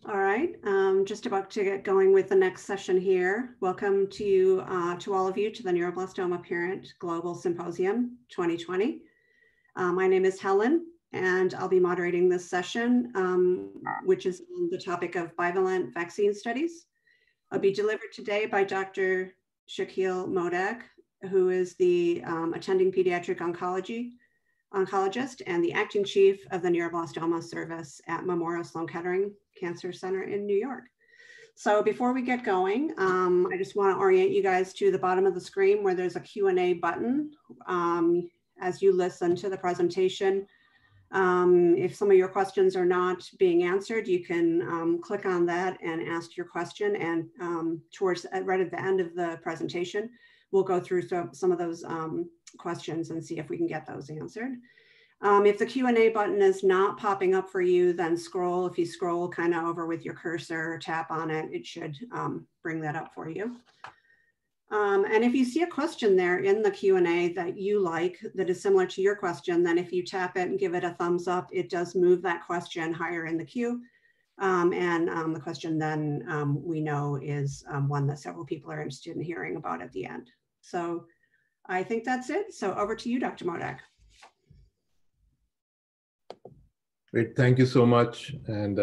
All right, just about to get going with the next session here. Welcome to all of you to the Neuroblastoma Parent Global Symposium 2020. My name is Helen, and I'll be moderating this session, which is on the topic of bivalent vaccine studies. I'll be delivered today by Dr. Shaquille Modak, who is the attending pediatric oncologist and the acting chief of the neuroblastoma service at Memorial Sloan Kettering Cancer Center in New York. So before we get going, I just want to orient you guys to the bottom of the screen where there's a Q&A button. As you listen to the presentation, if some of your questions are not being answered, you can click on that and ask your question. And right at the end of the presentation, we'll go through some of those questions and see if we can get those answered. If the Q&A button is not popping up for you, then if you scroll kind of over with your cursor or tap on it, it should bring that up for you. And if you see a question there in the Q&A that you like, that is similar to your question, then if you tap it and give it a thumbs up, it does move that question higher in the queue. The question then we know is one that several people are interested in hearing about at the end. So I think that's it. So over to you, Dr. Modak. Great, thank you so much. And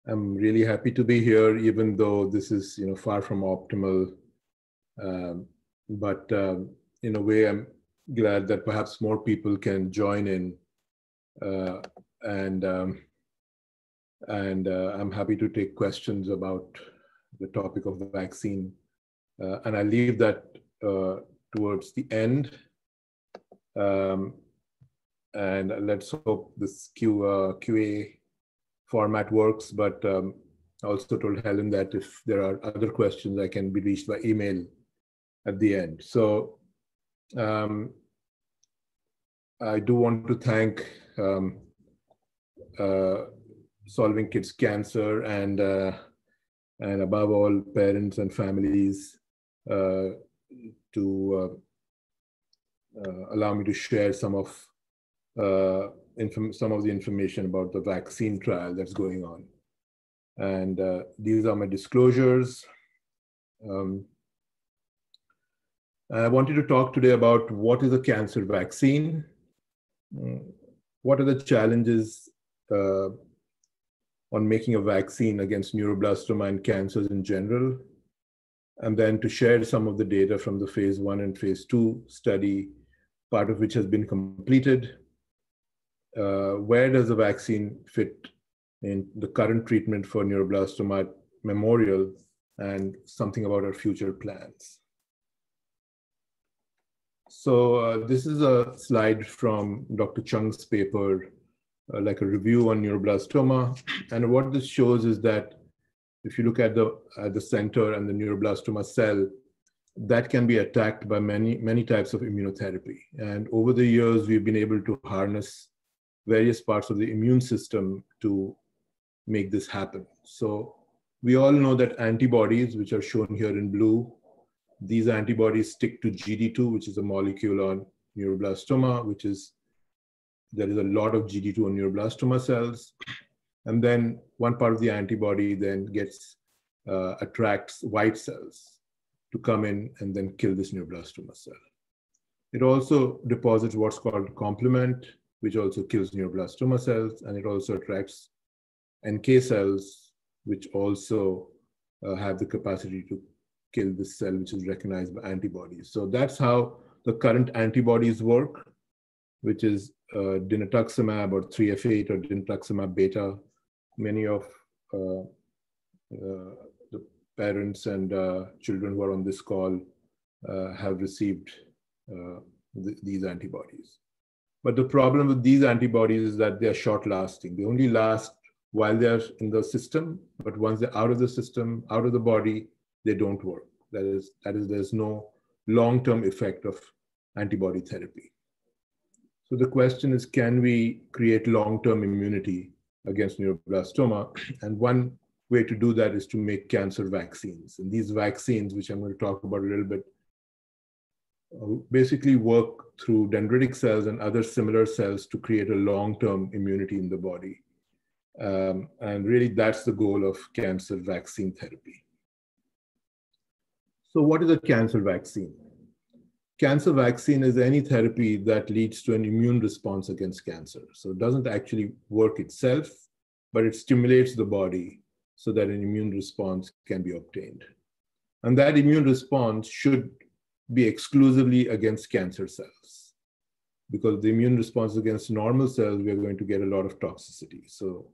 I'm really happy to be here, even though this is far from optimal. But in a way, I'm glad that perhaps more people can join in. And I'm happy to take questions about the topic of the vaccine. And I leave that towards the end. And let's hope this QA format works. But I also told Helen that if there are other questions, I can be reached by email at the end. So I do want to thank Solving Kids Cancer and above all, parents and families to allow me to share some of the information about the vaccine trial that's going on. And these are my disclosures. I wanted to talk today about what is a cancer vaccine, what are the challenges on making a vaccine against neuroblastoma and cancers in general, and then to share some of the data from the phase 1 and phase 2 study, part of which has been completed. Where does the vaccine fit in the current treatment for neuroblastoma at Memorial, and something about our future plans. So this is a slide from Dr. Chung's paper, like a review on neuroblastoma. And what this shows is that if you look at the center and the neuroblastoma cell, that can be attacked by many types of immunotherapy. And over the years, we've been able to harness various parts of the immune system to make this happen. So we all know that antibodies, which are shown here in blue, these antibodies stick to GD2, which is a molecule on neuroblastoma, there is a lot of GD2 on neuroblastoma cells. And then one part of the antibody then attracts white cells to come in and then kill this neuroblastoma cell. It also deposits what's called complement, which also kills neuroblastoma cells, and it also attracts NK cells, which also have the capacity to kill this cell, which is recognized by antibodies. So that's how the current antibodies work, which is dinutuximab or 3F8 or dinutuximab beta. Many of the parents and children who are on this call have received these antibodies. But the problem with these antibodies is that they are short-lasting. They only last while they're in the system, but once they're out of the system, out of the body, they don't work. That is, there's no long-term effect of antibody therapy. So the question is, can we create long-term immunity against neuroblastoma? And one way to do that is to make cancer vaccines. And these vaccines, which I'm going to talk about a little bit, basically work through dendritic cells and other similar cells to create a long-term immunity in the body. And really, that's the goal of cancer vaccine therapy. So what is a cancer vaccine? Cancer vaccine is any therapy that leads to an immune response against cancer. So it doesn't actually work itself, but it stimulates the body so that an immune response can be obtained. And that immune response should be exclusively against cancer cells. Because the immune response against normal cells, we are going to get a lot of toxicity. So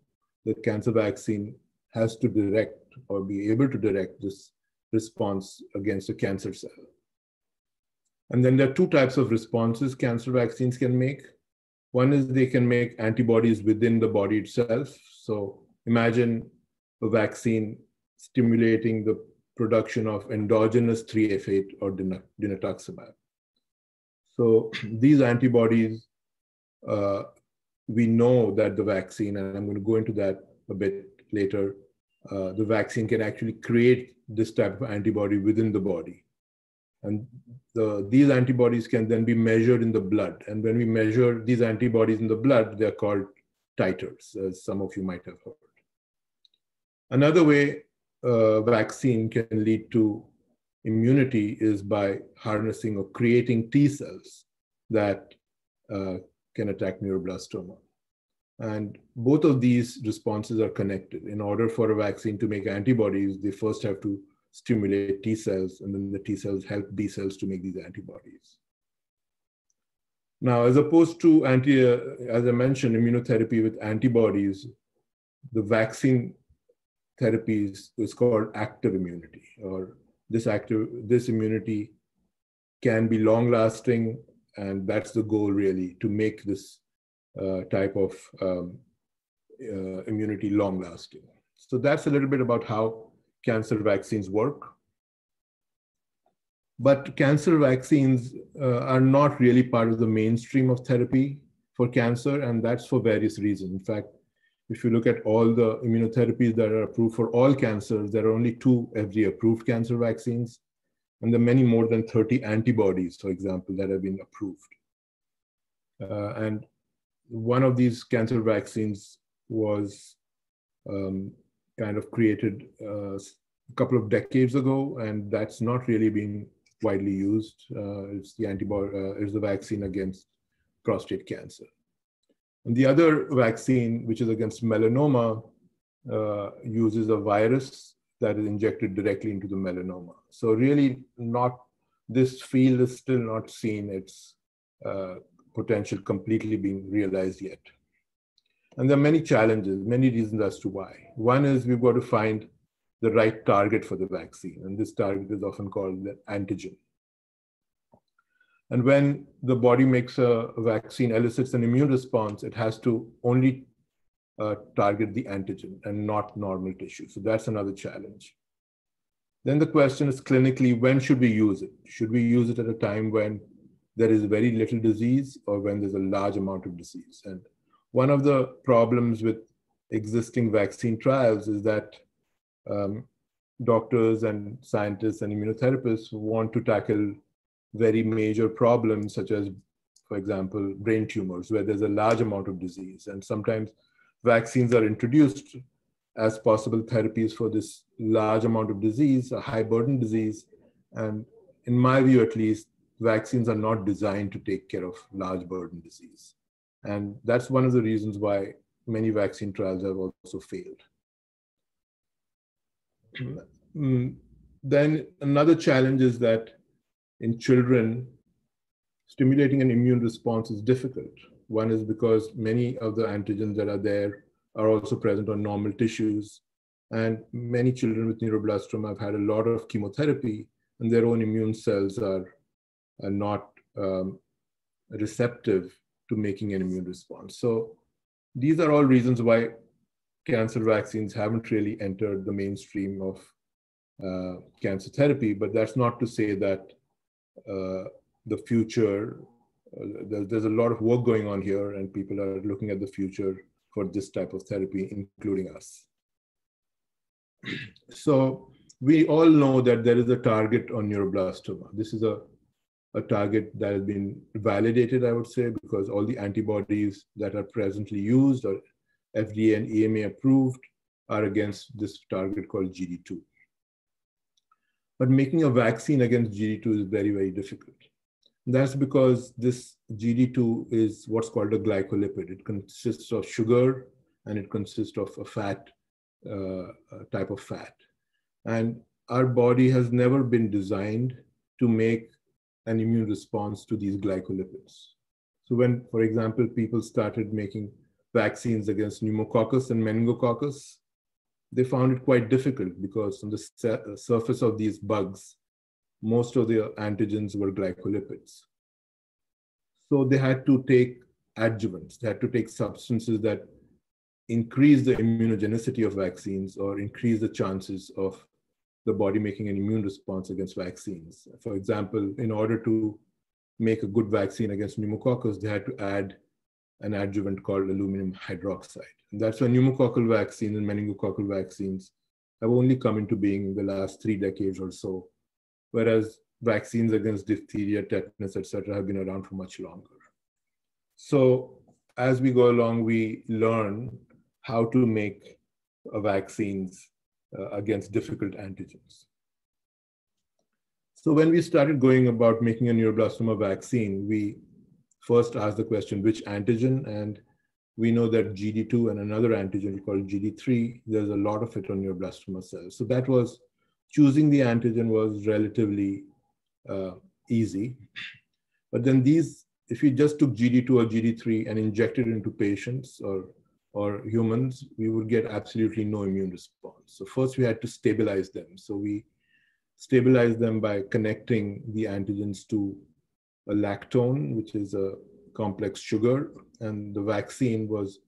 the cancer vaccine has to direct or be able to direct this response against a cancer cell. And then there are two types of responses cancer vaccines can make. One is they can make antibodies within the body itself. So imagine a vaccine stimulating the production of endogenous 3F8 or dinutuximab. So these antibodies, we know that the vaccine, and I'm going to go into that a bit later, the vaccine can actually create this type of antibody within the body. And these antibodies can then be measured in the blood. And when we measure these antibodies in the blood, they're called titers, as some of you might have heard. Another way vaccine can lead to immunity is by harnessing or creating T cells that can attack neuroblastoma. And both of these responses are connected. In order for a vaccine to make antibodies, they first have to stimulate T cells, and then the T cells help B cells to make these antibodies. Now, as opposed to as I mentioned, immunotherapy with antibodies, the vaccine therapies is called active immunity, or this immunity can be long-lasting, and that's the goal really, to make this type of immunity long-lasting. So that's a little bit about how cancer vaccines work. But cancer vaccines are not really part of the mainstream of therapy for cancer, and that's for various reasons. In fact, if you look at all the immunotherapies that are approved for all cancers, there are only 2 FDA-approved cancer vaccines, and there are many more than 30 antibodies, for example, that have been approved. And one of these cancer vaccines was kind of created a couple of decades ago, and that's not really being widely used. It's the vaccine against prostate cancer. And the other vaccine, which is against melanoma, uses a virus that is injected directly into the melanoma. So really this field is still not seen its potential completely being realized yet. And there are many challenges, many reasons as to why. One is we've got to find the right target for the vaccine, and this target is often called the antigen. And when the body makes a vaccine, elicits an immune response, it has to only target the antigen and not normal tissue. So that's another challenge. Then the question is clinically, when should we use it? Should we use it at a time when there is very little disease or when there's a large amount of disease? And one of the problems with existing vaccine trials is that doctors and scientists and immunotherapists want to tackle very major problems, such as, for example, brain tumors, where there's a large amount of disease. And sometimes vaccines are introduced as possible therapies for this large amount of disease, a high burden disease. And in my view, at least, vaccines are not designed to take care of large burden disease. And that's one of the reasons why many vaccine trials have also failed. Then another challenge is that in children, stimulating an immune response is difficult. One is because many of the antigens that are there are also present on normal tissues. And many children with neuroblastoma have had a lot of chemotherapy, and their own immune cells are not receptive to making an immune response. So these are all reasons why cancer vaccines haven't really entered the mainstream of cancer therapy, but that's not to say that the future, there's a lot of work going on here, and people are looking at the future for this type of therapy, including us. So we all know that there is a target on neuroblastoma. This is a target that has been validated, I would say, because all the antibodies that are presently used FDA and EMA approved are against this target called GD2. But making a vaccine against GD2 is very, very difficult. That's because this GD2 is what's called a glycolipid. It consists of sugar and it consists of a fat, type of fat. And our body has never been designed to make an immune response to these glycolipids. So when, for example, people started making vaccines against pneumococcus and meningococcus, they found it quite difficult because on the surface of these bugs, most of the antigens were glycolipids. So they had to take adjuvants. They had to take substances that increase the immunogenicity of vaccines or increase the chances of the body making an immune response against vaccines. For example, in order to make a good vaccine against pneumococcus, they had to add an adjuvant called aluminum hydroxide. And that's why pneumococcal vaccines and meningococcal vaccines have only come into being in the last 3 decades or so, whereas vaccines against diphtheria, tetanus, etc., have been around for much longer. So as we go along, we learn how to make vaccines against difficult antigens. So when we started going about making a neuroblastoma vaccine, we first asked the question, which antigen? And we know that GD2 and another antigen called GD3, there's a lot of it on neuroblastoma cells. So that was, choosing the antigen was relatively easy. But then these, if you just took GD2 or GD3 and injected it into patients or humans, we would get absolutely no immune response. So first we had to stabilize them. So we stabilized them by connecting the antigens to a lactone, which is a complex sugar. And the vaccine was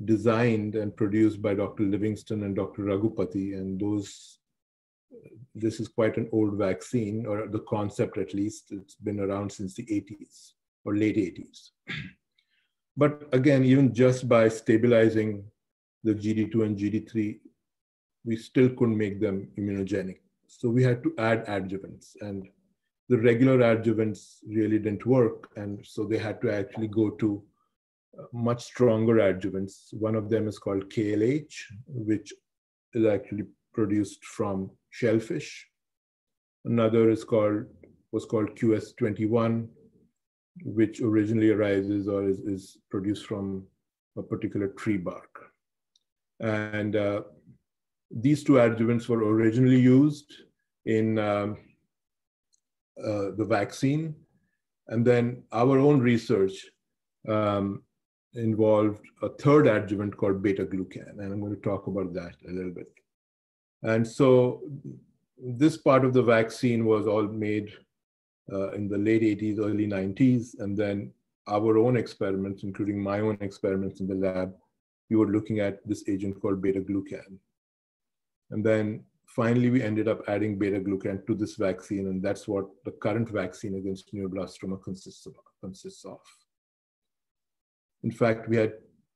designed and produced by Dr. Livingston and Dr. Raghupati. And this is quite an old vaccine, or the concept at least. It's been around since the 80s or late 80s. But again, even just by stabilizing the GD2 and GD3, we still couldn't make them immunogenic. So we had to add adjuvants, and the regular adjuvants really didn't work. And so they had to actually go to much stronger adjuvants. One of them is called KLH, which is actually produced from shellfish. Another was called QS21, which originally arises or is produced from a particular tree bark. And these two adjuvants were originally used in the vaccine. And then our own research involved a third adjuvant called beta-glucan. And I'm going to talk about that a little bit. And so this part of the vaccine was all made in the late 80s, early 90s. And then our own experiments, including my own experiments in the lab, we were looking at this agent called beta-glucan. And then finally, we ended up adding beta-glucan to this vaccine. And that's what the current vaccine against neuroblastoma consists of. In fact, we had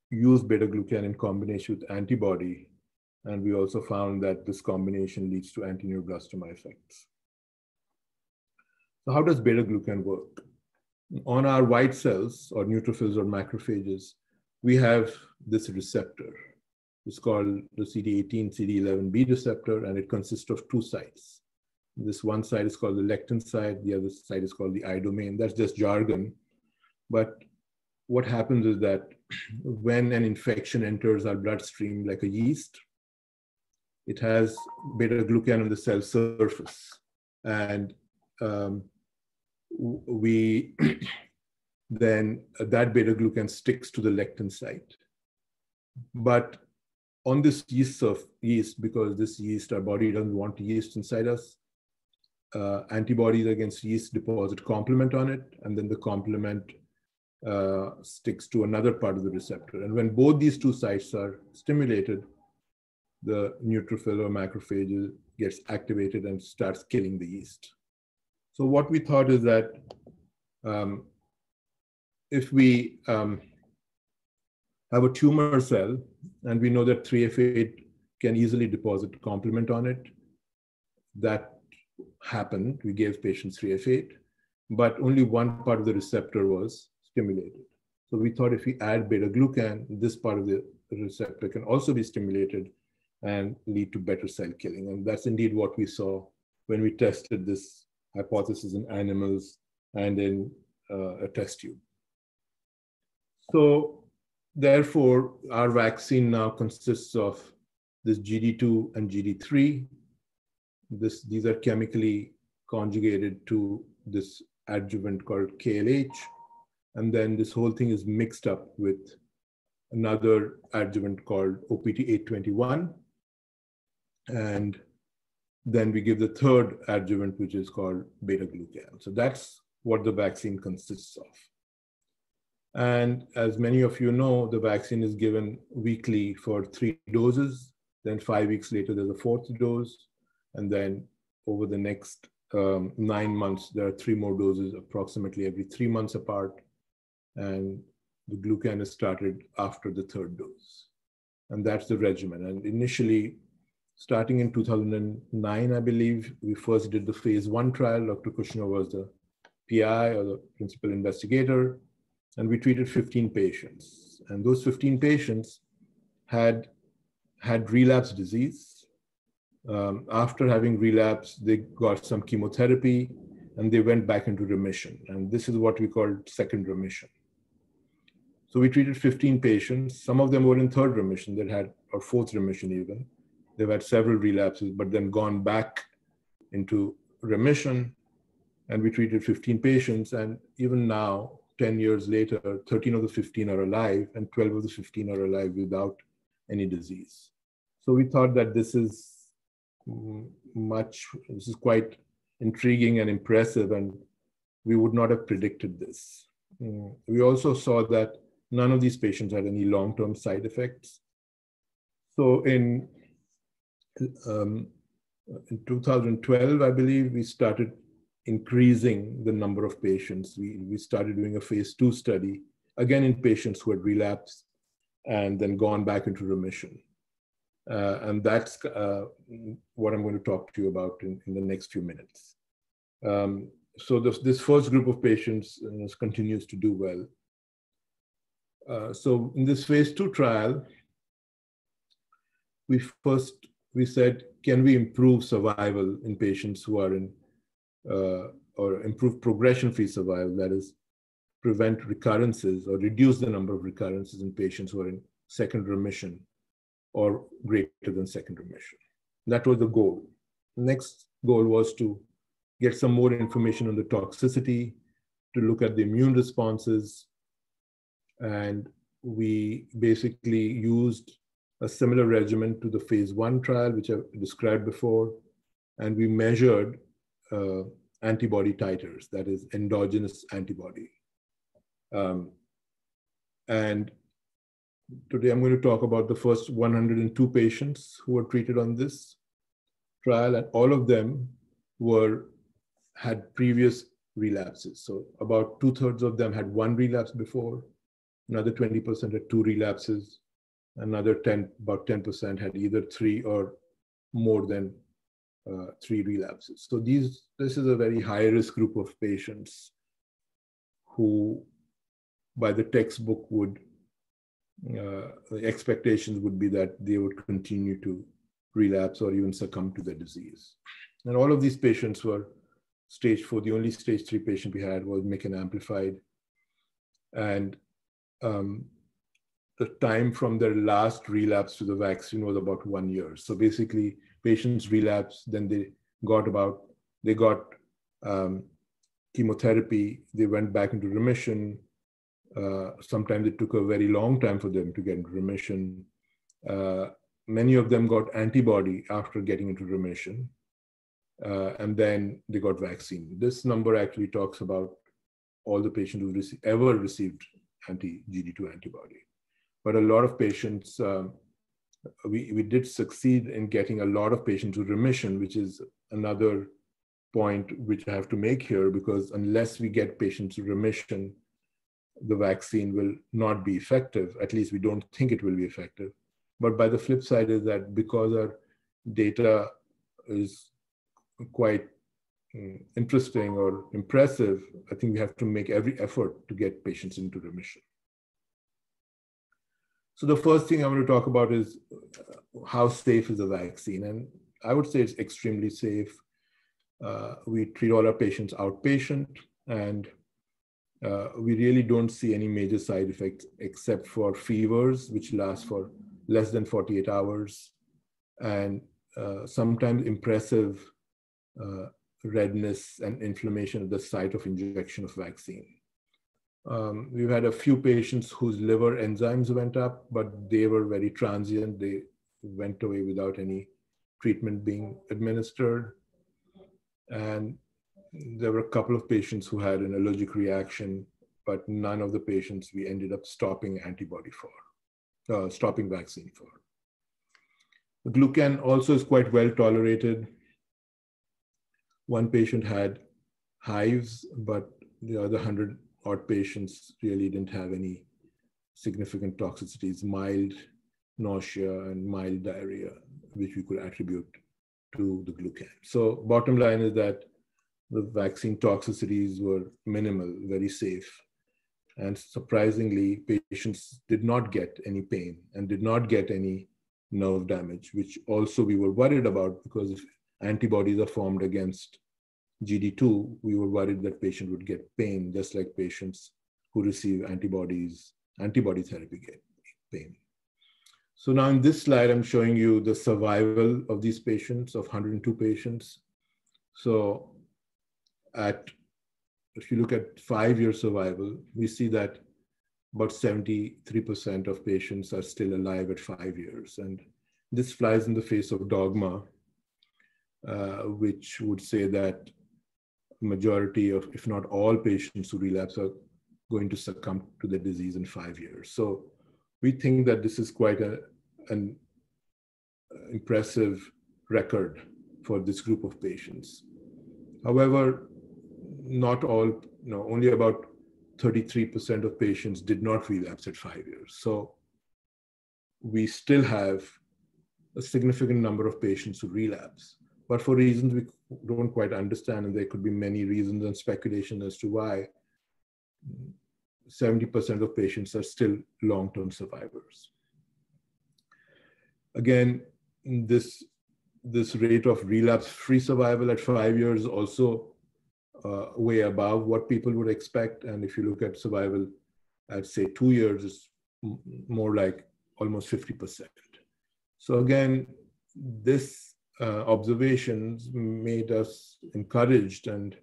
used beta-glucan in combination with antibody. And we also found that this combination leads to anti-neuroblastoma effects. So how does beta-glucan work? On our white cells or neutrophils or macrophages, we have this receptor. It's called the CD18, CD11B receptor, and it consists of two sites. This one side is called the lectin site, the other side is called the I domain. That's just jargon. But what happens is that when an infection enters our bloodstream like a yeast, it has beta-glucan on the cell surface. And then that beta-glucan sticks to the lectin site. But on this yeast, because this yeast, our body doesn't want yeast inside us, antibodies against yeast deposit complement on it, and then the complement sticks to another part of the receptor. And when both these two sites are stimulated, the neutrophil or macrophage gets activated and starts killing the yeast. So what we thought is that if we have a tumor cell, and we know that 3F8 can easily deposit complement on it, that happened. We gave patients 3F8, but only one part of the receptor was stimulated. So we thought if we add beta-glucan, this part of the receptor can also be stimulated and lead to better cell killing. And that's indeed what we saw when we tested this hypothesis in animals and in a test tube. So therefore, our vaccine now consists of this GD2 and GD3. These are chemically conjugated to this adjuvant called KLH. And then this whole thing is mixed up with another adjuvant called OPT821. And then we give the third adjuvant, which is called beta-glucan. So that's what the vaccine consists of. And as many of you know, the vaccine is given weekly for 3 doses. Then 5 weeks later, there's a 4th dose. And then over the next 9 months, there are 3 more doses, approximately every 3 months apart. And the glucan is started after the 3rd dose. And that's the regimen. And initially, starting in 2009, I believe, we first did the phase 1 trial. Dr. Kushner was the PI or the principal investigator. And we treated 15 patients. And those 15 patients had relapse disease. After having relapse, they got some chemotherapy and they went back into remission. And this is what we call second remission. So we treated 15 patients. Some of them were in 3rd remission that had, or 4th remission even. They've had several relapses, but then gone back into remission. And we treated 15 patients. And even now, 10 years later, 13 of the 15 are alive and 12 of the 15 are alive without any disease. So we thought that this is quite intriguing and impressive, and we would not have predicted this. We also saw that none of these patients had any long-term side effects. So in 2012, I believe, we started increasing the number of patients. We started doing a phase 2 study, again in patients who had relapsed and then gone back into remission. And that's what I'm going to talk to you about in the next few minutes. So this first group of patients continues to do well. So in this phase 2 trial, we said, can we improve survival in patients who are in, or improve progression-free survival, that is, prevent recurrences or reduce the number of recurrences in patients who are in second remission or greater than second remission. That was the goal. The next goal was to get some more information on the toxicity, to look at the immune responses. And we basically used a similar regimen to the phase 1 trial, which I described before. And we measured antibody titers, that is endogenous antibody. And today I'm going to talk about the first 102 patients who were treated on this trial, and all of them had previous relapses. So about 2/3 of them had 1 relapse before, another 20% had 2 relapses, another about 10% had either 3 or more than 3 relapses. So this is a very high-risk group of patients who, by the textbook, the expectations would be that they would continue to relapse or even succumb to the disease. And all of these patients were stage 4. The only stage 3 patient we had was MYC amplified. And the time from their last relapse to the vaccine was about 1 year. So basically, patients relapsed, then they got chemotherapy, they went back into remission. Sometimes it took a very long time for them to get into remission. Many of them got antibody after getting into remission, and then they got vaccine. This number actually talks about all the patients who ever received anti-GD2 antibody. But a lot of patients, we did succeed in getting a lot of patients to remission, which is another point which I have to make here, because unless we get patients to remission, the vaccine will not be effective. At least we don't think it will be effective. But by the flip side is that because our data is quite interesting or impressive, I think we have to make every effort to get patients into remission. So the first thing I want to talk about is how safe is the vaccine? And I would say it's extremely safe. We treat all our patients outpatient, and we really don't see any major side effects except for fevers, which last for less than 48 hours, and sometimes impressive redness and inflammation at the site of injection of vaccine. We've had a few patients whose liver enzymes went up, but they were very transient. They went away without any treatment being administered. And there were a couple of patients who had an allergic reaction, but none of the patients we ended up stopping antibody for, stopping vaccine for. The Glucan also is quite well tolerated. One patient had hives, but the other 100 odd patients really didn't have any significant toxicities, mild nausea and mild diarrhea, which we could attribute to the Glucan. So bottom line is that the vaccine toxicities were minimal, very safe. And surprisingly, patients did not get any pain and did not get any nerve damage, which also we were worried about, because if antibodies are formed against GD2, we were worried that patient would get pain, just like patients who receive antibody therapy get pain. So now in this slide, I'm showing you the survival of these patients, of 102 patients. So if you look at 5-year survival, we see that about 73% of patients are still alive at 5 years. And this flies in the face of dogma, which would say that majority of, if not all patients who relapse are going to succumb to the disease in 5 years. So we think that this is quite an impressive record for this group of patients. However, not all, only about 33% of patients did not relapse at 5 years. So we still have a significant number of patients who relapse, but for reasons we don't quite understand, and there could be many reasons and speculation as to why, 70% of patients are still long-term survivors. Again, this rate of relapse-free survival at 5 years also way above what people would expect. And if you look at survival at, say, 2 years, it's more like almost 50%. So again, this observations made us encouraged and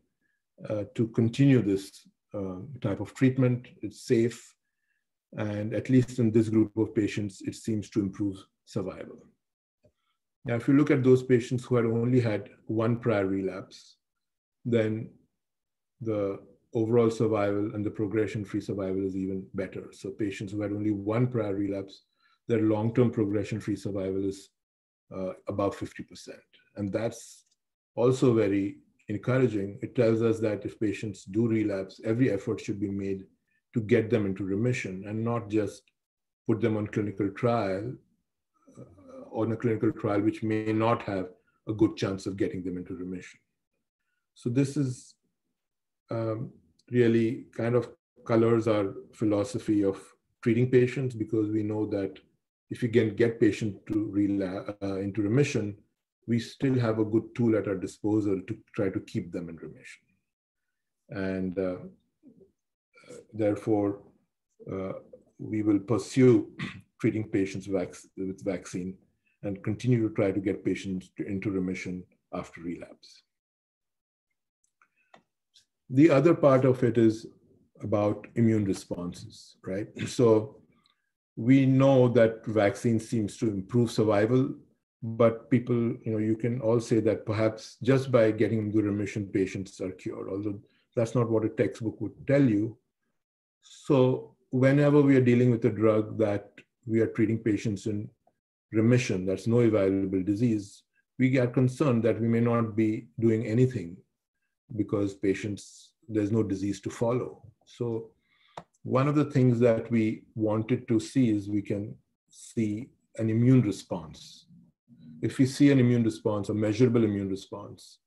to continue this type of treatment. It's safe, and at least in this group of patients, it seems to improve survival. Now, if you look at those patients who had only had one prior relapse, then the overall survival and the progression-free survival is even better. So patients who had only one prior relapse, their long-term progression-free survival is above 50%. And that's also very encouraging. It tells us that if patients do relapse, every effort should be made to get them into remission and not just put them on clinical trial, on a clinical trial which may not have a good chance of getting them into remission. So this is really kind of colors our philosophy of treating patients, because we know that if we can get patients to into remission, we still have a good tool at our disposal to try to keep them in remission. And therefore, we will pursue treating patients with vaccine and continue to try to get patients into remission after relapse. The other part of it is about immune responses, right? So we know that vaccine seems to improve survival, but people, you can all say that perhaps just by getting into remission, patients are cured, although that's not what a textbook would tell you. So whenever we are dealing with a drug that we are treating patients in remission, that's no evaluable disease, we get concerned that we may not be doing anything because patients, there's no disease to follow. So one of the things that we wanted to see is we can see an immune response. If we see an immune response, a measurable immune response,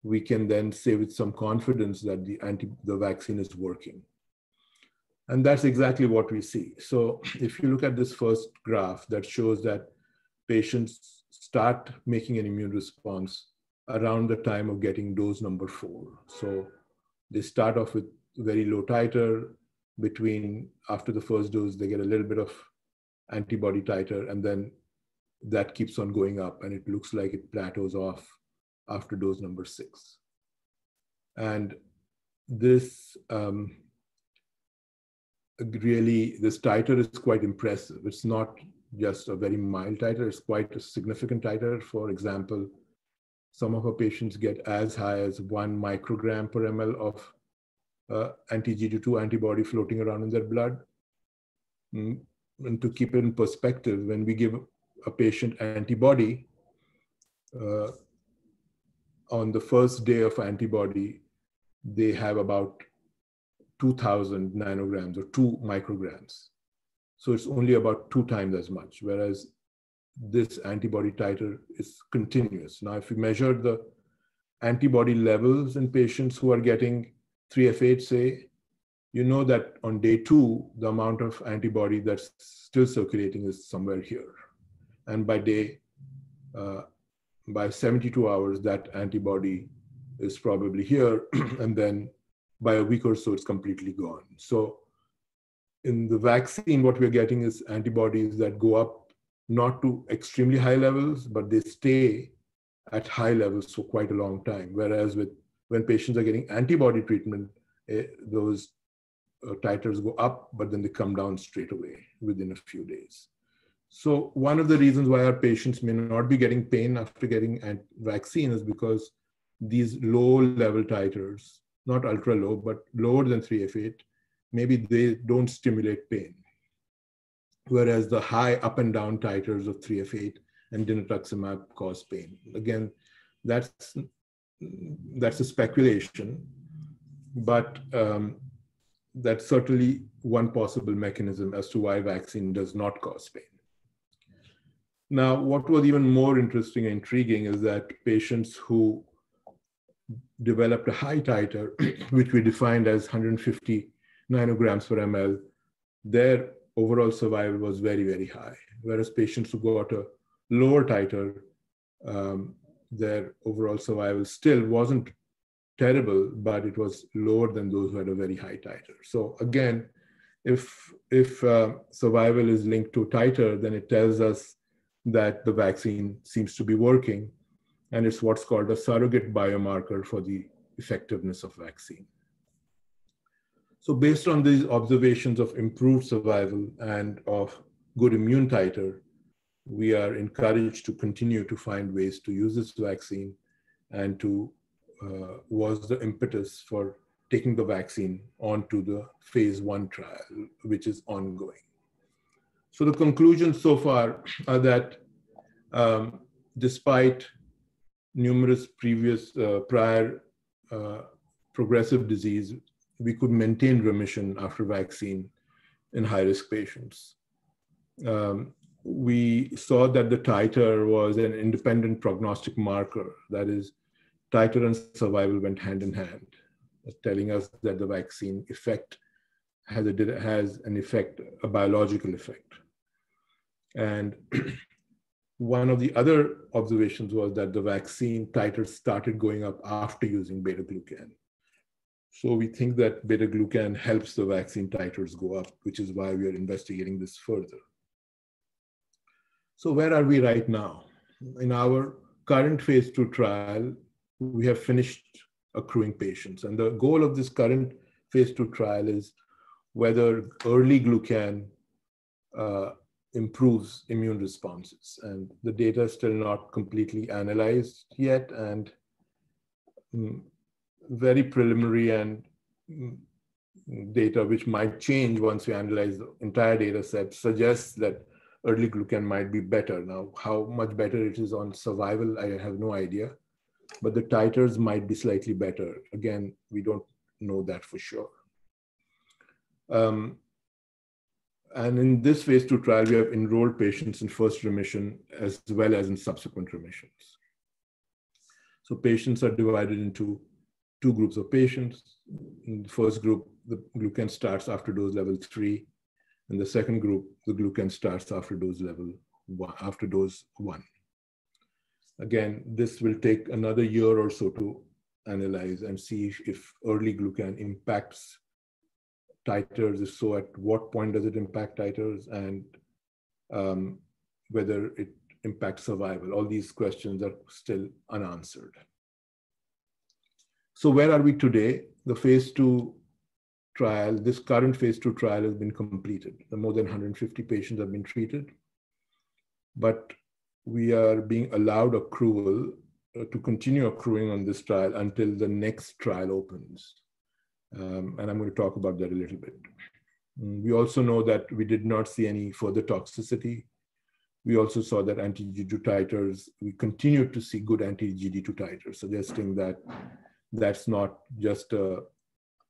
we can then say with some confidence that the vaccine is working. And that's exactly what we see. So if you look at this first graph that shows that patients start making an immune response around the time of getting dose number 4. So they start off with very low titer. After the first dose, they get a little bit of antibody titer, and then that keeps on going up, and it looks like it plateaus off after dose number 6. And this this titer is quite impressive. It's not just a very mild titer, it's quite a significant titer. For example, some of our patients get as high as 1 microgram per ml of anti-GD2 antibody floating around in their blood. And to keep it in perspective, when we give a patient antibody, on the first day of antibody, they have about 2,000 nanograms or 2 micrograms. So it's only about 2 times as much, whereas this antibody titer is continuous. Now, if we measure the antibody levels in patients who are getting 3F8, say, you know that on day 2, the amount of antibody that's still circulating is somewhere here. And by 72 hours, that antibody is probably here. And then by a week or so, it's completely gone. So in the vaccine, what we're getting is antibodies that go up not to extremely high levels, but they stay at high levels for quite a long time. Whereas when patients are getting antibody treatment, those titers go up, but then they come down straight away within a few days. So one of the reasons why our patients may not be getting pain after getting vaccine is because these low level titers, not ultra low, but lower than 3F8, maybe they don't stimulate pain. Whereas the high up and down titers of 3F8 and dinutuximab cause pain. Again, that's a speculation, but that's certainly one possible mechanism as to why vaccine does not cause pain. Now, what was even more interesting and intriguing is that patients who developed a high titer, which we defined as 150 nanograms per ml, their overall survival was very, very high. Whereas patients who got a lower titer, their overall survival still wasn't terrible, but it was lower than those who had a very high titer. So again, if survival is linked to titer, then it tells us that the vaccine seems to be working, and it's what's called a surrogate biomarker for the effectiveness of vaccine. So based on these observations of improved survival and of good immune titer, we are encouraged to continue to find ways to use this vaccine, and to was the impetus for taking the vaccine onto the phase 1 trial, which is ongoing. So the conclusions so far are that despite numerous prior progressive disease, we could maintain remission after vaccine in high-risk patients. We saw that the titer was an independent prognostic marker. That is, titer and survival went hand in hand, telling us that the vaccine effect has an effect, a biological effect. And one of the other observations was that the vaccine titers started going up after using beta-glucan. So we think that beta-glucan helps the vaccine titers go up, which is why we are investigating this further. So where are we right now? In our current phase 2 trial, we have finished accruing patients. And the goal of this current phase 2 trial is whether early glucan improves immune responses. And the data is still not completely analyzed yet, and very preliminary and data which might change once we analyze the entire data set suggests that early glucan might be better. Now, how much better it is on survival, I have no idea, but the titers might be slightly better. Again, we don't know that for sure. And in this phase 2 trial, we have enrolled patients in first remission as well as in subsequent remissions. So patients are divided into two groups of patients. In the first group, the glucan starts after dose level 3. In the second group, the glucan starts after dose 1. Again, this will take another year or so to analyze and see if early glucan impacts titers. If so, at what point does it impact titers, and whether it impacts survival. All these questions are still unanswered. So where are we today? The phase 2 trial, this current phase 2 trial has been completed. More than 150 patients have been treated, but we are being allowed accrual to continue accruing on this trial until the next trial opens. And I'm going to talk about that a little bit. We also know that we did not see any further toxicity. We also saw that anti-GD2 titers, we continued to see good anti-GD2 titers, suggesting that that's not just a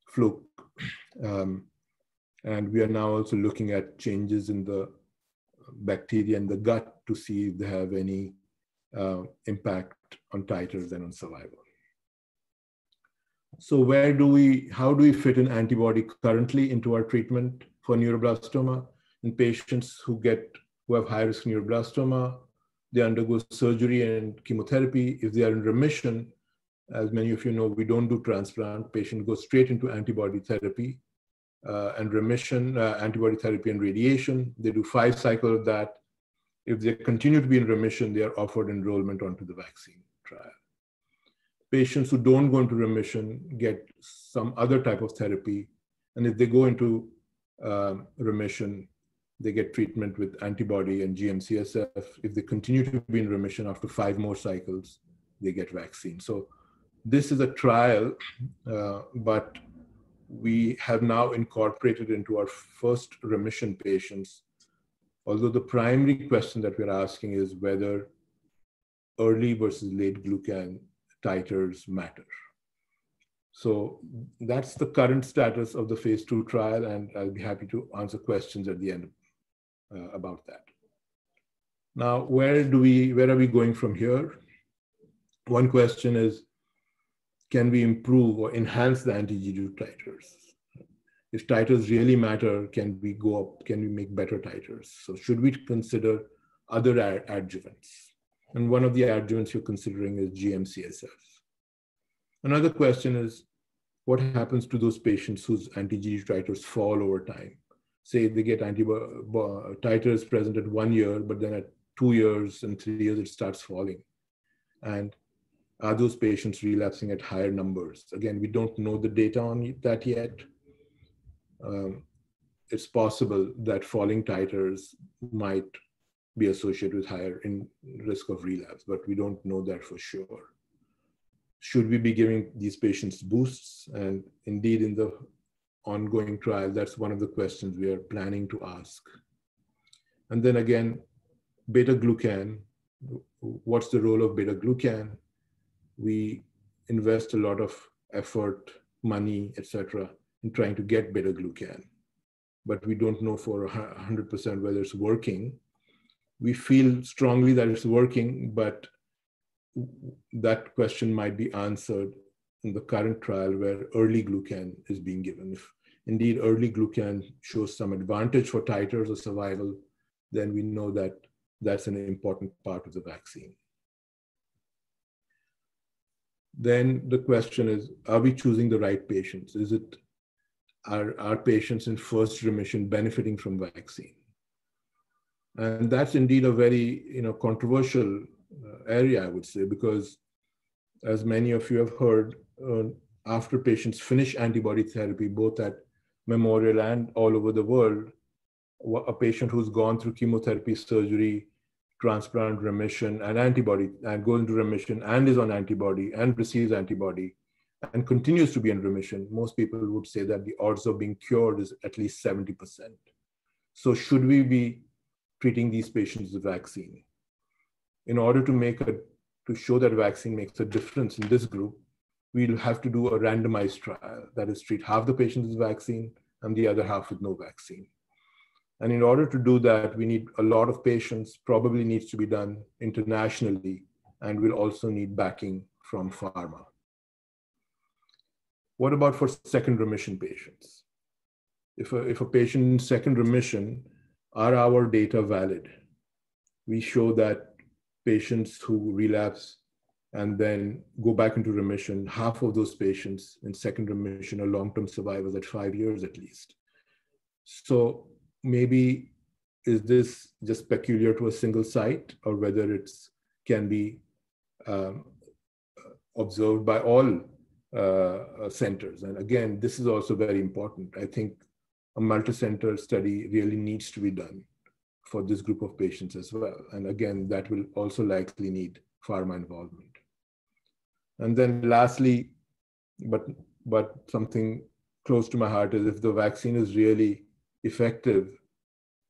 fluke. And we are now also looking at changes in the bacteria in the gut to see if they have any impact on titers and on survival. So how do we fit an antibody currently into our treatment for neuroblastoma? In patients who have high-risk neuroblastoma, they undergo surgery and chemotherapy. If they are in remission, as many of you know, we don't do transplant. Patient goes straight into antibody therapy and remission, antibody therapy and radiation. They do 5 cycles of that. If they continue to be in remission, they are offered enrollment onto the vaccine trial. Patients who don't go into remission get some other type of therapy. And if they go into remission, they get treatment with antibody and GM-CSF. If they continue to be in remission after 5 more cycles, they get vaccine. So this is a trial, but we have now incorporated into our first remission patients, although the primary question that we're asking is whether early versus late glucan titers matter. So that's the current status of the phase 2 trial, and I'll be happy to answer questions at the end about that. Now, where are we going from here? One question is, can we improve or enhance the anti-GD2 titers? If titers really matter, can we go up? Can we make better titers? So should we consider other adjuvants? And one of the adjuvants you're considering is GM-CSF. Another question is, what happens to those patients whose anti-GD2 titers fall over time? Say they get titers present at 1 year, but then at 2 years and 3 years, it starts falling. And are those patients relapsing at higher numbers? Again, we don't know the data on that yet. It's possible that falling titers might be associated with higher risk of relapse, but we don't know that for sure. Should we be giving these patients boosts? And indeed, in the ongoing trial, that's one of the questions we are planning to ask. And then again, beta-glucan, what's the role of beta-glucan? We invest a lot of effort, money, etc., in trying to get beta-glucan, but we don't know for 100% whether it's working. We feel strongly that it's working, but that question might be answered in the current trial where early glucan is being given. If indeed early glucan shows some advantage for titers or survival, then we know that that's an important part of the vaccine. Then the question is, are we choosing the right patients? Are patients in first remission benefiting from vaccine? And that's indeed a very controversial area, I would say, because as many of you have heard, after patients finish antibody therapy, both at Memorial and all over the world, a patient who's gone through chemotherapy, surgery, transplant, remission, and antibody, and goes into remission and is on antibody and receives antibody and continues to be in remission, most people would say that the odds of being cured is at least 70%. So should we be treating these patients with vaccine? In order to show that vaccine makes a difference in this group, we'll have to do a randomized trial. That is, treat half the patients with vaccine and the other half with no vaccine. And in order to do that, we need a lot of patients, probably needs to be done internationally, and we'll also need backing from pharma. What about for second remission patients? If a patient in second remission, are our data valid? We show that patients who relapse and then go back into remission, half of those patients in second remission are long-term survivors at 5 years at least. So maybe is this just peculiar to a single site, or whether it's can be observed by all centers? And again, this is also very important. I think a multi-center study really needs to be done for this group of patients as well. And again, that will also likely need pharma involvement. And then lastly, but something close to my heart is if the vaccine is really effective,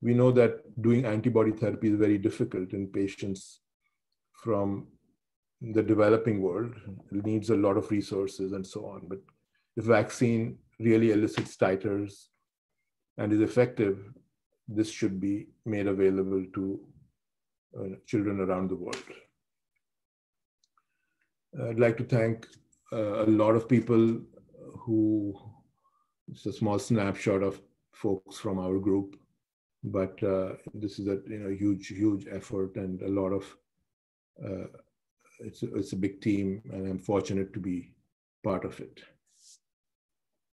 we know that doing antibody therapy is very difficult in patients from the developing world. It needs a lot of resources and so on. But if vaccine really elicits titers and is effective, this should be made available to children around the world. I'd like to thank a lot of people who, it's a small snapshot of folks from our group, but this is a huge effort and a lot of, it's a big team, and I'm fortunate to be part of it.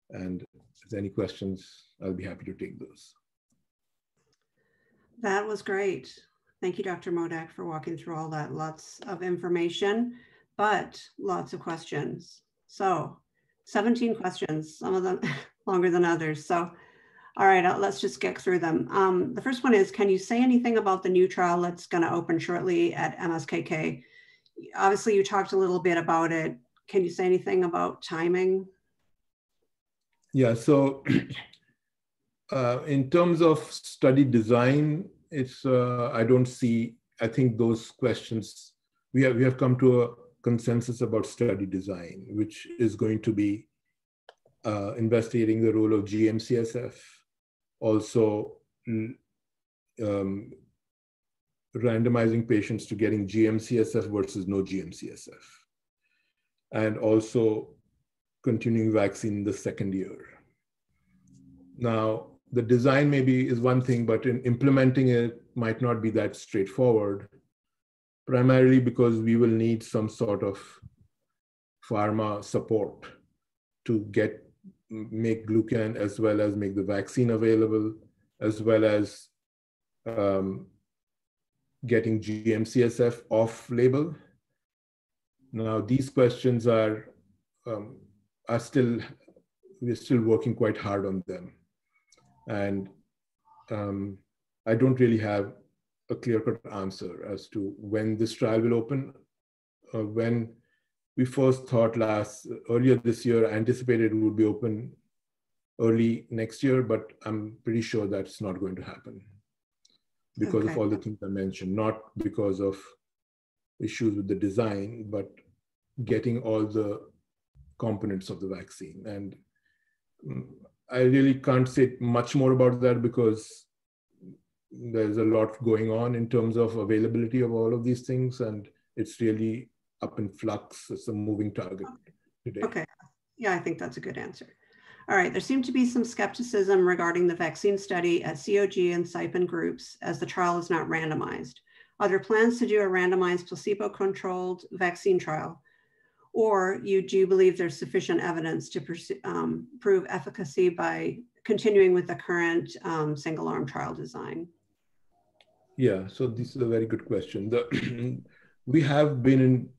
And if there's any questions, I'll be happy to take those. That was great. Thank you, Dr. Modak, for walking through all that. Lots of information, but lots of questions. So 17 questions, some of them longer than others. So, all right, let's just get through them. The first one is, can you say anything about the new trial that's going to open shortly at MSKK? Obviously, you talked a little bit about it. Can you say anything about timing? Yeah, so in terms of study design, it's I think those questions, we have come to a consensus about study design, which is going to be investigating the role of GM-CSF, also randomizing patients to getting GM-CSF versus no GM-CSF, and also continuing vaccine in the second year. Now, the design maybe is one thing, but in implementing it might not be that straightforward, primarily because we will need some sort of pharma support to make Glucan, as well as make the vaccine available, as well as getting GM-CSF off label. Now, these questions we're still working quite hard on them. And I don't really have a clear-cut answer as to when this trial will open. When we first thought earlier this year, anticipated it would be open early next year, but I'm pretty sure that's not going to happen because of all the things I mentioned, not because of issues with the design, but getting all the components of the vaccine. And I really can't say much more about that because there's a lot going on in terms of availability of all of these things, and it's really up in flux. It's a moving target today. Okay, yeah, I think that's a good answer. All right, there seemed to be some skepticism regarding the vaccine study at COG and SIPEN groups as the trial is not randomized. Are there plans to do a randomized placebo-controlled vaccine trial? Or do you believe there's sufficient evidence to prove efficacy by continuing with the current single-arm trial design? Yeah, so this is a very good question. We have been in,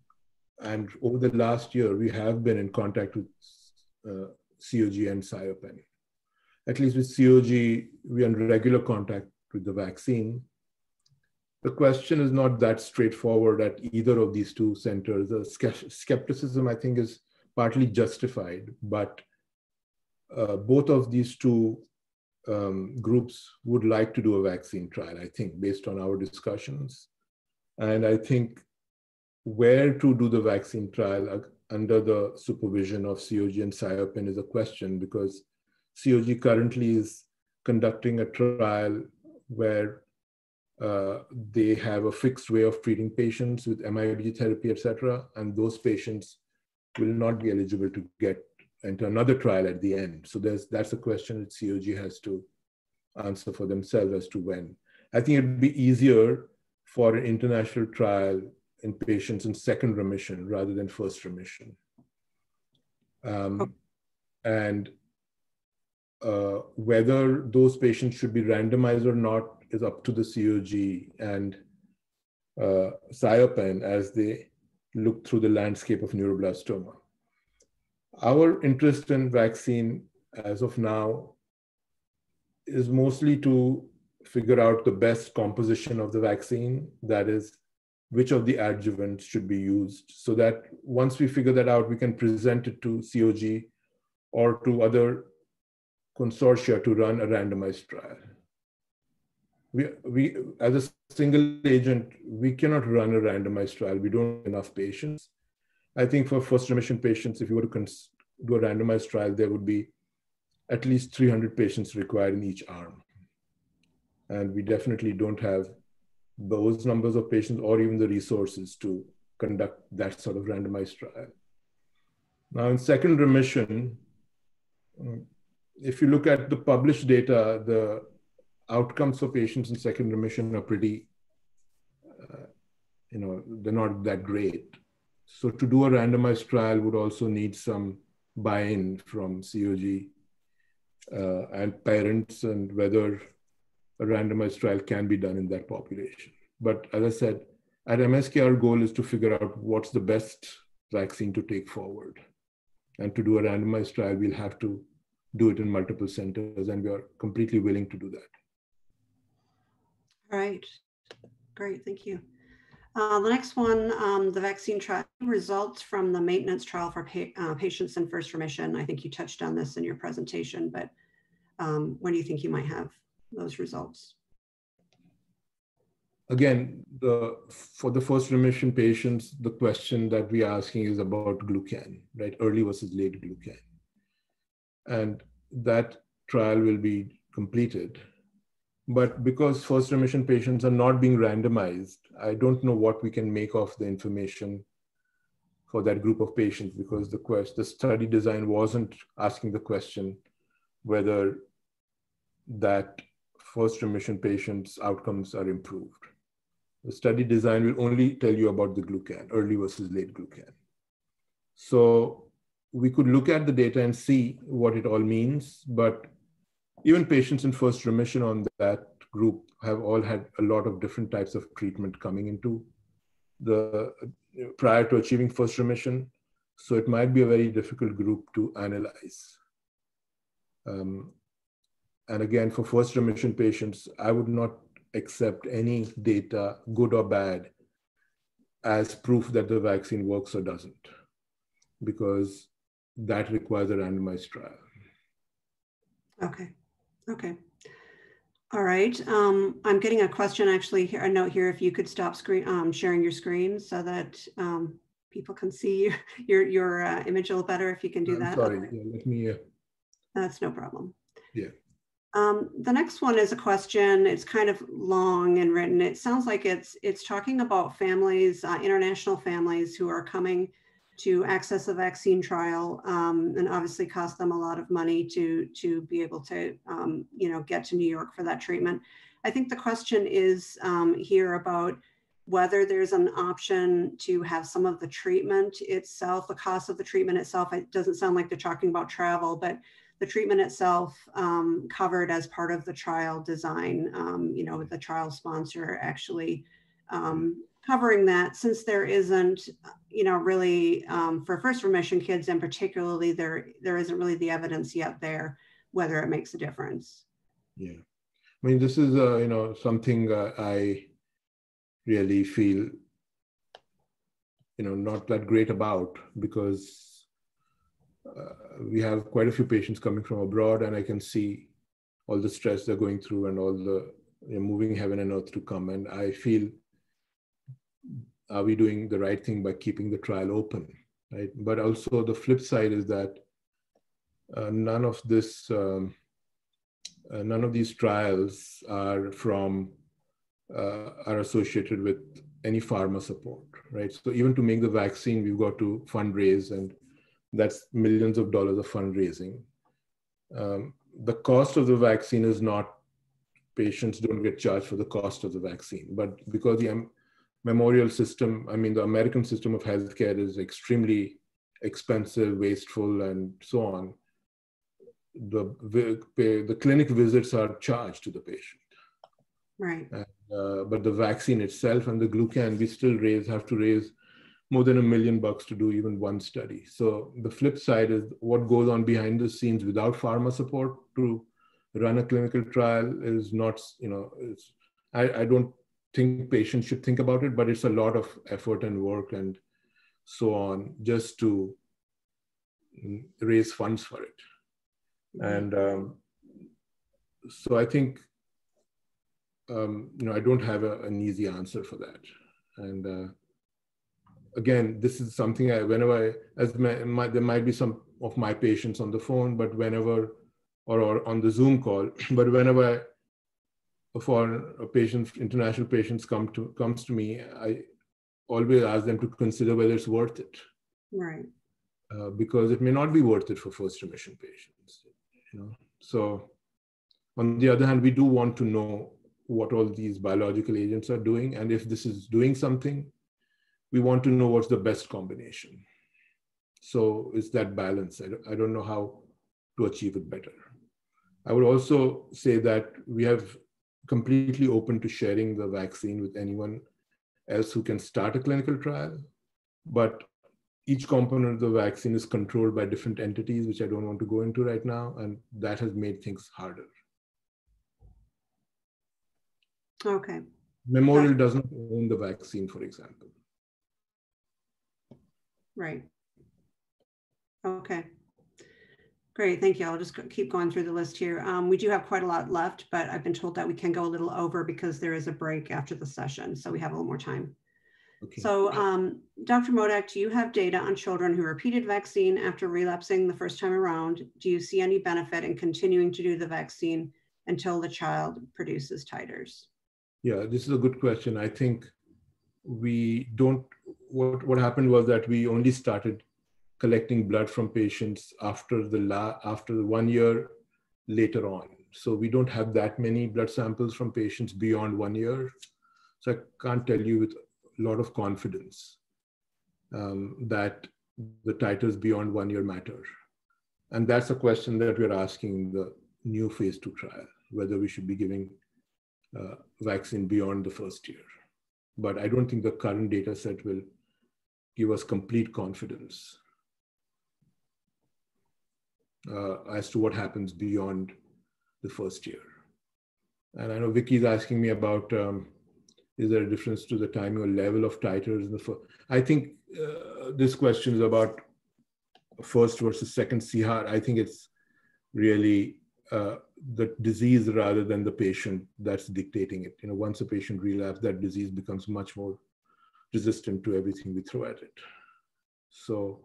and over the last year, we have been in contact with COG and SIPEN. At least with COG, we are in regular contact with the vaccine. The question is not that straightforward at either of these two centers. The skepticism, I think, is partly justified, but both of these two groups would like to do a vaccine trial, I think, based on our discussions. And I think where to do the vaccine trial under the supervision of COG and SIPEN is a question, because COG currently is conducting a trial where they have a fixed way of treating patients with MIBG therapy, et cetera, and those patients will not be eligible to get enter another trial at the end. So that's a question that COG has to answer for themselves as to when. I think it'd be easier for an international trial in patients in second remission rather than first remission. And whether those patients should be randomized or not is up to the COG and SIOPEN as they look through the landscape of neuroblastoma. Our interest in vaccine as of now is mostly to figure out the best composition of the vaccine, that is, which of the adjuvants should be used, so that once we figure that out, we can present it to COG or to other consortia to run a randomized trial. We as a single agent, we cannot run a randomized trial. We don't have enough patients. I think for first remission patients, if you were to do a randomized trial, there would be at least 300 patients required in each arm. And we definitely don't have those numbers of patients or even the resources to conduct that sort of randomized trial. Now in second remission, if you look at the published data, the outcomes for patients in second remission are pretty, they're not that great. So to do a randomized trial would also need some buy-in from COG and parents, and whether a randomized trial can be done in that population. But as I said, at MSK, our goal is to figure out what's the best vaccine to take forward. And to do a randomized trial, we'll have to do it in multiple centers, and we are completely willing to do that. All right, great, thank you. The next one, the vaccine trial results from the maintenance trial for patients in first remission. I think you touched on this in your presentation, but when do you think you might have those results? Again, for the first remission patients, the question that we're asking is about Glucan, right? Early versus late Glucan. And that trial will be completed. But because first remission patients are not being randomized, I don't know what we can make of the information for that group of patients, because the study design wasn't asking the question whether that first remission patients' outcomes are improved. The study design will only tell you about the Glucan, early versus late Glucan. So we could look at the data and see what it all means, but even patients in first remission on that group have all had a lot of different types of treatment coming into prior to achieving first remission. So it might be a very difficult group to analyze. And again, for first remission patients, I would not accept any data, good or bad, as proof that the vaccine works or doesn't, because that requires a randomized trial. Okay, okay. All right, I'm getting a question actually here, a note here, if you could stop sharing your screen so that people can see your image a little better, if you can do that. Sorry, yeah, let me. That's no problem. Yeah. The next one is a question. It's kind of long and written. It sounds like it's talking about families, international families who are coming to access a vaccine trial, and obviously cost them a lot of money to be able to get to New York for that treatment. I think the question is here about whether there's an option to have some of the treatment itself, the cost of the treatment itself. It doesn't sound like they're talking about travel, but the treatment itself covered as part of the trial design, with the trial sponsor actually covering that, since there isn't, really for first remission kids and particularly there isn't really the evidence yet there whether it makes a difference. Yeah, I mean, this is something I really feel not that great about, because we have quite a few patients coming from abroad, and I can see all the stress they're going through and all the moving heaven and earth to come. And I feel, are we doing the right thing by keeping the trial open, right? But also the flip side is that none of these trials are associated with any pharma support, right? So even to make the vaccine, we've got to fundraise, and That's millions of dollars of fundraising. The cost of the vaccine is not, patients don't get charged for the cost of the vaccine, but because the memorial system, I mean, the American system of healthcare is extremely expensive, wasteful, and so on, the clinic visits are charged to the patient. Right. But the vaccine itself and the Glucan, we still have to raise more than $1 million to do even one study. So the flip side is what goes on behind the scenes without pharma support to run a clinical trial is not, I don't think patients should think about it, but it's a lot of effort and work and so on just to raise funds for it. And so I think, I don't have an easy answer for that. And again, this is something there might be some of my patients on the phone, but whenever, or on the Zoom call, but whenever for a patient, international patients comes to me, I always ask them to consider whether it's worth it. Right. Because it may not be worth it for first remission patients. So on the other hand, we do want to know what all these biological agents are doing, and if this is doing something, we want to know what's the best combination. So it's that balance. I don't know how to achieve it better. I would also say that we have completely open to sharing the vaccine with anyone else who can start a clinical trial, but each component of the vaccine is controlled by different entities, which I don't want to go into right now, and that has made things harder. Okay. Memorial doesn't own the vaccine, for example. Right. Okay. Great, thank you. I'll just keep going through the list here. We do have quite a lot left, but I've been told that we can go a little over because there is a break after the session, so we have a little more time. Okay. So Dr. Modak, do you have data on children who repeated vaccine after relapsing the first time around? Do you see any benefit in continuing to do the vaccine until the child produces titers? Yeah, this is a good question. I think we don't, what happened was that we only started collecting blood from patients after the 1 year later on. So we don't have that many blood samples from patients beyond 1 year. So I can't tell you with a lot of confidence that the titers beyond 1 year matter. And that's a question that we're asking in the new phase 2 trial, whether we should be giving vaccine beyond the first year. But I don't think the current data set will give us complete confidence as to what happens beyond the first year. And I know Vicky's asking me about, is there a difference to the timing or level of titers in the first? I think this question is about first versus second CR. I think it's really the disease rather than the patient that's dictating it. Once a patient relapses, that disease becomes much more resistant to everything we throw at it. So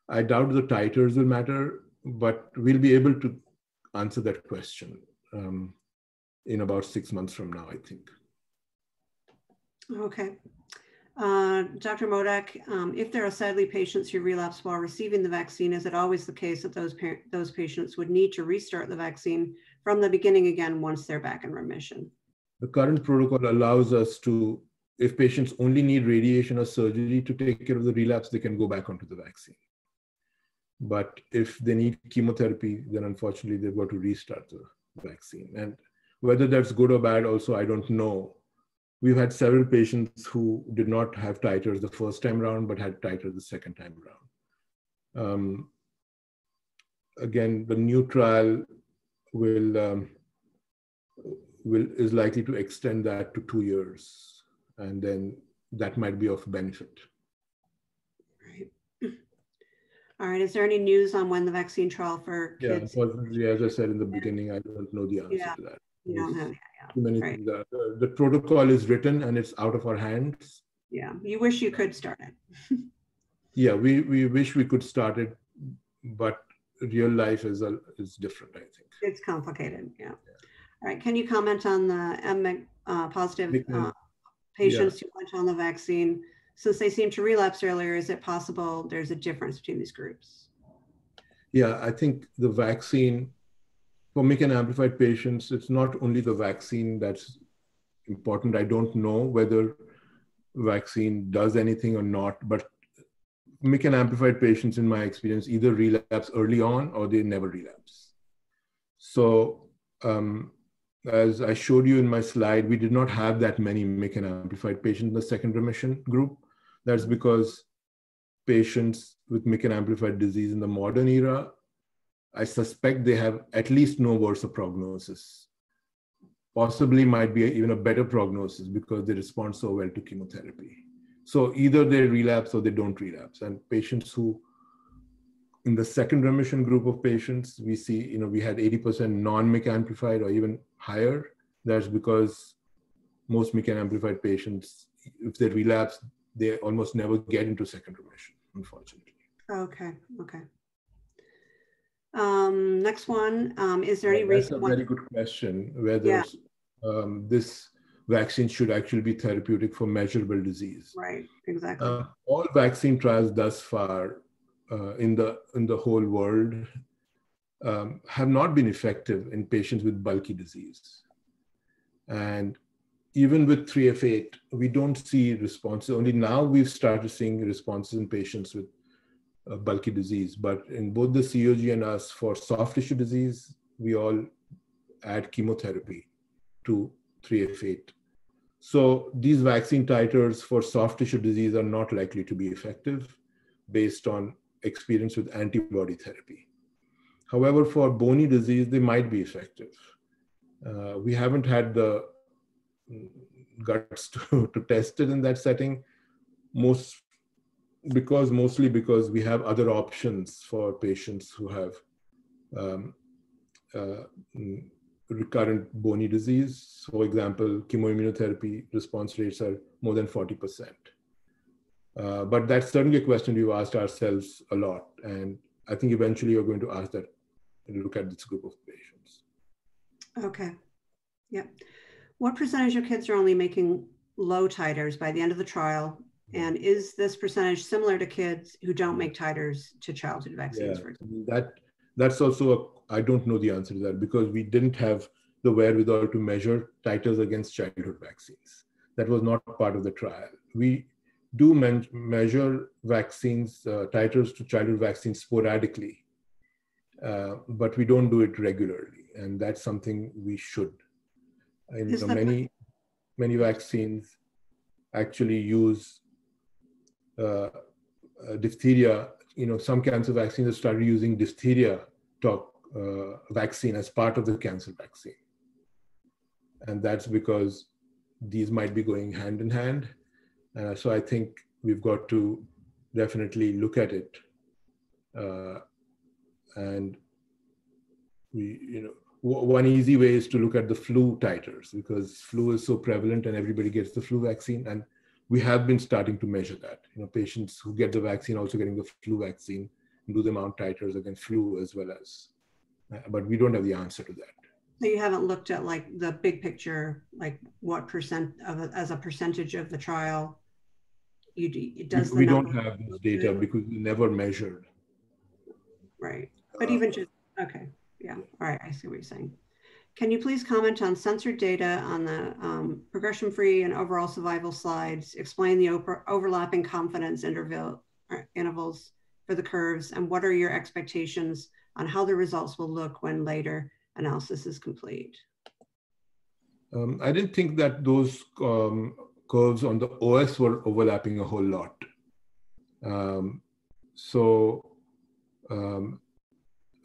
I doubt the titers will matter, but we'll be able to answer that question in about 6 months from now, I think. Okay. Dr. Modak, if there are sadly patients who relapse while receiving the vaccine, is it always the case that those patients would need to restart the vaccine from the beginning again once they're back in remission? The current protocol allows us to, if patients only need radiation or surgery to take care of the relapse, they can go back onto the vaccine. But if they need chemotherapy, then unfortunately they've got to restart the vaccine. And whether that's good or bad also, I don't know. We've had several patients who did not have titers the first time around, but had titers the second time around. Again, the new trial is likely to extend that to 2 years, and then that might be of benefit. Right. All right. Is there any news on when the vaccine trial for kids? Yeah, unfortunately, as I said in the beginning, I don't know the answer to that. You don't have, too many things. The protocol is written and it's out of our hands. Yeah, you wish you could start it. Yeah, we wish we could start it, but real life is different, I think. It's complicated, yeah. All right, can you comment on the M positive patients who went on the vaccine? Since they seem to relapse earlier, is it possible there's a difference between these groups? Yeah, I think the vaccine, for MYC amplified patients, it's not only the vaccine that's important. I don't know whether vaccine does anything or not, but MYC amplified patients, in my experience, either relapse early on or they never relapse. So as I showed you in my slide, we did not have that many MYC amplified patients in the second remission group. That's because patients with MYC amplified disease in the modern era, I suspect they have at least no worse of prognosis. Possibly might be even a better prognosis because they respond so well to chemotherapy. So either they relapse or they don't relapse. And patients who, in the second remission group of patients, we see, we had 80% non-MYC amplified or even higher. That's because most MYC amplified patients, if they relapse, they almost never get into second remission, unfortunately. Okay. Next one, is there any reason? That's a very good question, whether this vaccine should actually be therapeutic for measurable disease. Right, exactly. All vaccine trials thus far in the whole world have not been effective in patients with bulky disease. And even with 3F8, we don't see responses. Only now we've started seeing responses in patients with bulky disease. But in both the COG and us, for soft tissue disease, we all add chemotherapy to 3F8. So these vaccine titers for soft tissue disease are not likely to be effective based on experience with antibody therapy. However, for bony disease, they might be effective. We haven't had the guts to test it in that setting, mostly because we have other options for patients who have recurrent bony disease. For example, chemoimmunotherapy response rates are more than 40%. But that's certainly a question we've asked ourselves a lot. And I think eventually you're going to ask that and look at this group of patients. Okay. Yeah. What percentage of kids are only making low titers by the end of the trial? And is this percentage similar to kids who don't make titers to childhood vaccines, for example? That's also, I don't know the answer to that because we didn't have the wherewithal to measure titers against childhood vaccines. That was not part of the trial. We do measure vaccines, titers to childhood vaccines sporadically, but we don't do it regularly. And that's something we should. Many vaccines actually use diphtheria. Some cancer vaccines have started using diphtheria vaccine as part of the cancer vaccine. And that's because these might be going hand in hand. So I think we've got to definitely look at it. And one easy way is to look at the flu titers because flu is so prevalent and everybody gets the flu vaccine. And we have been starting to measure that. Patients who get the vaccine also getting the flu vaccine and do the amount titers against flu as well as, but we don't have the answer to that. So you haven't looked at like the big picture, like what percent of it as a percentage of the trial? We don't have this data because we never measured. Right, but even just, okay. Yeah, all right, I see what you're saying. Can you please comment on censored data on the progression-free and overall survival slides, explain the overlapping confidence intervals for the curves, and what are your expectations on how the results will look when later analysis is complete? I didn't think that those curves on the OS were overlapping a whole lot.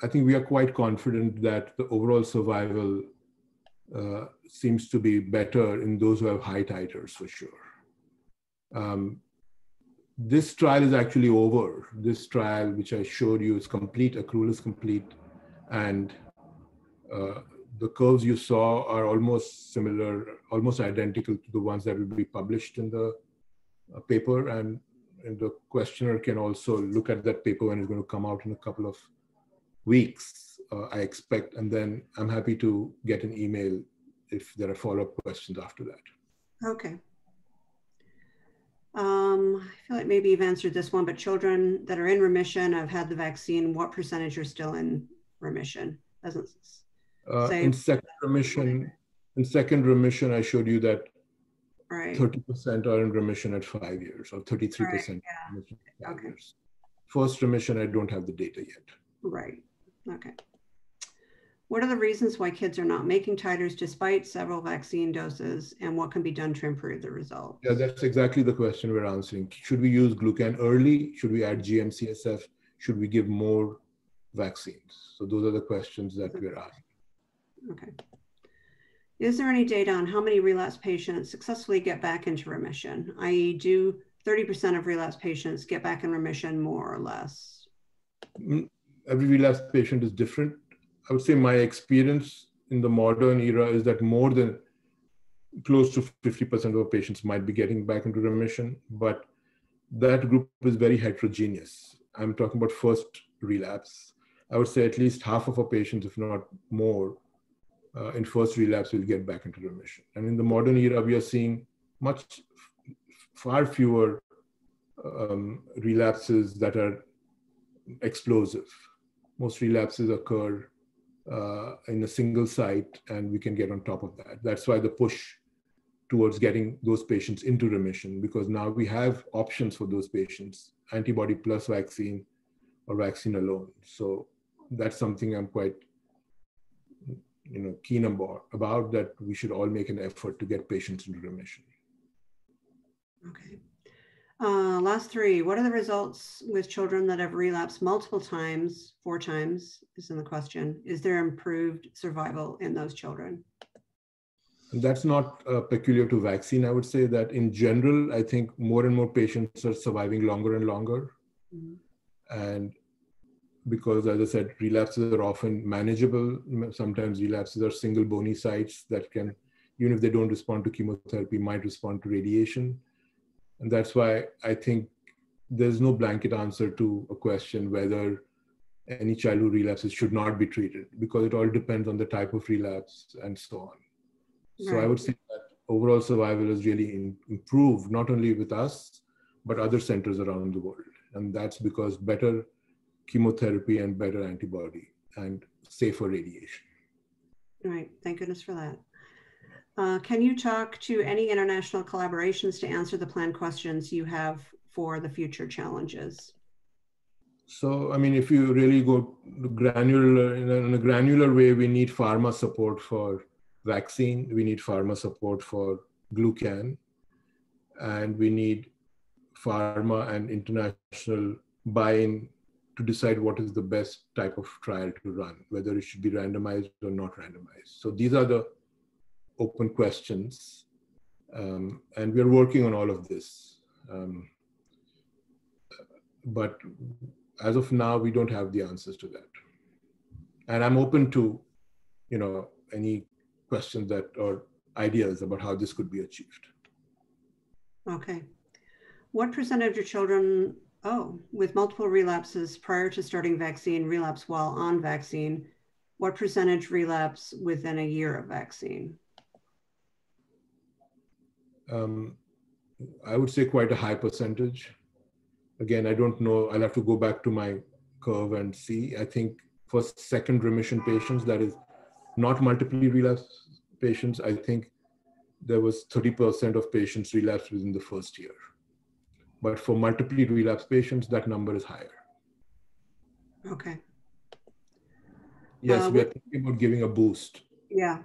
I think we are quite confident that the overall survival seems to be better in those who have high titers for sure. This trial is actually over. This trial, which I showed you, is complete, accrual is complete, and the curves you saw are almost similar, almost identical to the ones that will be published in the paper, and the questioner can also look at that paper when it's going to come out in a couple of weeks, I expect, and then I'm happy to get an email if there are follow-up questions after that. Okay. I feel like maybe you've answered this one, but children that are in remission have had the vaccine, what percentage are still in remission? Doesn't say. In second remission, I showed you that Right. 30% are in remission at 5 years, or 33% Right, in yeah. remission at 5 Okay. years. First remission, I don't have the data yet. Right. Okay. What are the reasons why kids are not making titers despite several vaccine doses, and what can be done to improve the results? Yeah, that's exactly the question we're answering. Should we use Glucan early? Should we add GM-CSF? Should we give more vaccines? So those are the questions that we're asking. Okay. Is there any data on how many relapse patients successfully get back into remission? I.e., do 30% of relapse patients get back in remission more or less? Every relapse patient is different. I would say my experience in the modern era is that more than close to 50% of our patients might be getting back into remission, but that group is very heterogeneous. I'm talking about first relapse. I would say at least half of our patients, if not more, in first relapse will get back into remission. And in the modern era, we are seeing far fewer relapses that are explosive. Most relapses occur in a single site, and we can get on top of that. That's why the push towards getting those patients into remission, because now we have options for those patients, antibody plus vaccine or vaccine alone. So that's something I'm quite keen about, that we should all make an effort to get patients into remission. Okay. Last three. What are the results with children that have relapsed multiple times, 4 times is in the question? Is there improved survival in those children? And that's not peculiar to vaccine. I would say that in general, I think more and more patients are surviving longer and longer. Mm-hmm. And because, as I said, relapses are often manageable. Sometimes relapses are single bony sites that can, even if they don't respond to chemotherapy, might respond to radiation. And that's why I think there's no blanket answer to a question whether any child who relapses should not be treated, because it all depends on the type of relapse and so on. So I would say that overall survival has really improved, not only with us, but other centers around the world. And that's because better chemotherapy and better antibody and safer radiation. Right. Thank goodness for that. Can you talk to any international collaborations to answer the planned questions you have for the future challenges? So, I mean, if you really go granular, in a granular way, we need pharma support for vaccine, we need pharma support for Glucan, and we need pharma and international buy-in to decide what is the best type of trial to run, whether it should be randomized or not randomized. So these are the open questions, and we're working on all of this. But as of now, we don't have the answers to that. And I'm open to, any questions or ideas about how this could be achieved. Okay. What percentage of children, with multiple relapses prior to starting vaccine relapse while on vaccine? What percentage relapse within a year of vaccine? I would say quite a high percentage. Again, I don't know. I'll have to go back to my curve and see. I think for second remission patients, that is not multiply relapse patients, I think there was 30% of patients relapsed within the first year. But for multiply relapse patients, that number is higher. Okay. Yes, we are thinking about giving a boost. Yeah.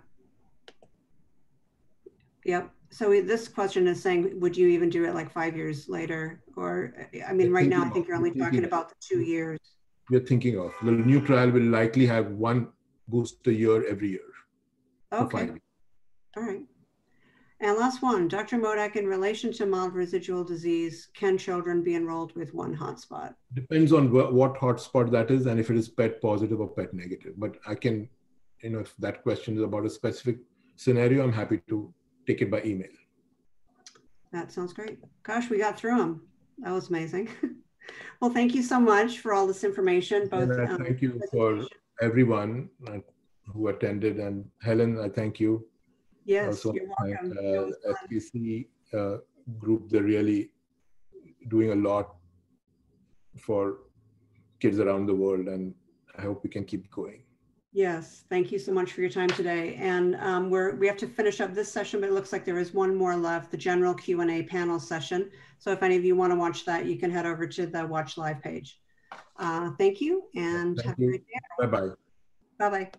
Yep. So this question is saying, would you even do it like 5 years later? Or, I mean, right now, I think you're only talking about the 2 years. We're thinking of the new trial will likely have one boost a year every year. Okay. All right. And last one, Dr. Modak, in relation to mild residual disease, can children be enrolled with one hotspot? Depends on what hotspot that is and if it is PET positive or PET negative. But I can, if that question is about a specific scenario, I'm happy to take it by email. That sounds great. Gosh, we got through them. That was amazing. Well, thank you so much for all this information. Both. Thank you for everyone who attended, and Helen, I thank you. Yes, you're welcome. SPC group, they really doing a lot for kids around the world, and I hope we can keep going. Yes, thank you so much for your time today. And we have to finish up this session, but it looks like there is one more left, the general Q&A panel session. So if any of you want to watch that, you can head over to the Watch Live page. Thank you, and have a great day. Bye-bye. Bye-bye.